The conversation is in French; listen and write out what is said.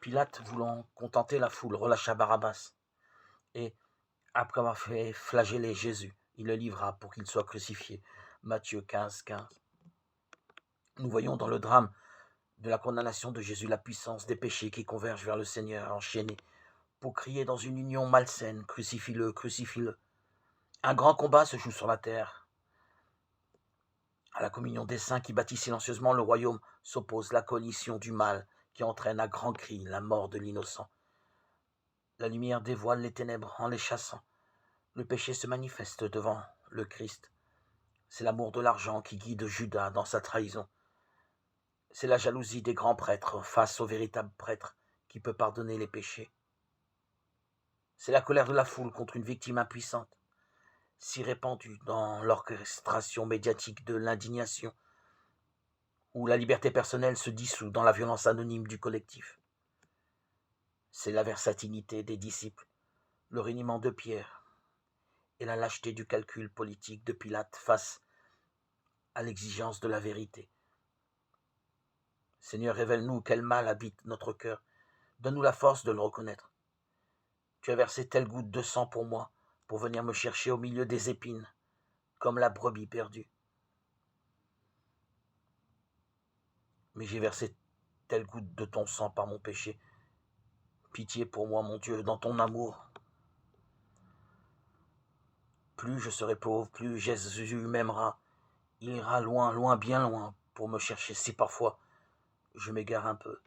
Pilate, voulant contenter la foule, relâcha Barabbas, et, après avoir fait flageller Jésus, il le livra pour qu'il soit crucifié. Matthieu 15. Nous voyons dans le drame de la condamnation de Jésus la puissance des péchés qui convergent vers le Seigneur enchaîné pour crier dans une union malsaine, crucifie-le, crucifie-le. Un grand combat se joue sur la terre. À la communion des saints qui bâtit silencieusement le royaume s'oppose la coalition du mal qui entraîne à grands cris la mort de l'innocent. La lumière dévoile les ténèbres en les chassant. Le péché se manifeste devant le Christ. C'est l'amour de l'argent qui guide Judas dans sa trahison. C'est la jalousie des grands prêtres face au véritable prêtre qui peut pardonner les péchés. C'est la colère de la foule contre une victime impuissante, si répandue dans l'orchestration médiatique de l'indignation, où la liberté personnelle se dissout dans la violence anonyme du collectif. C'est la versatilité des disciples, le reniement de Pierre et la lâcheté du calcul politique de Pilate face à l'exigence de la vérité. Seigneur, révèle-nous quel mal habite notre cœur. Donne-nous la force de le reconnaître. Tu as versé telle goutte de sang pour moi, pour venir me chercher au milieu des épines, comme la brebis perdue. Mais j'ai versé telle goutte de ton sang par mon péché. Pitié pour moi, mon Dieu, dans ton amour. Plus je serai pauvre, plus Jésus m'aimera. Il ira loin, loin, bien loin, pour me chercher si parfois je m'égare un peu.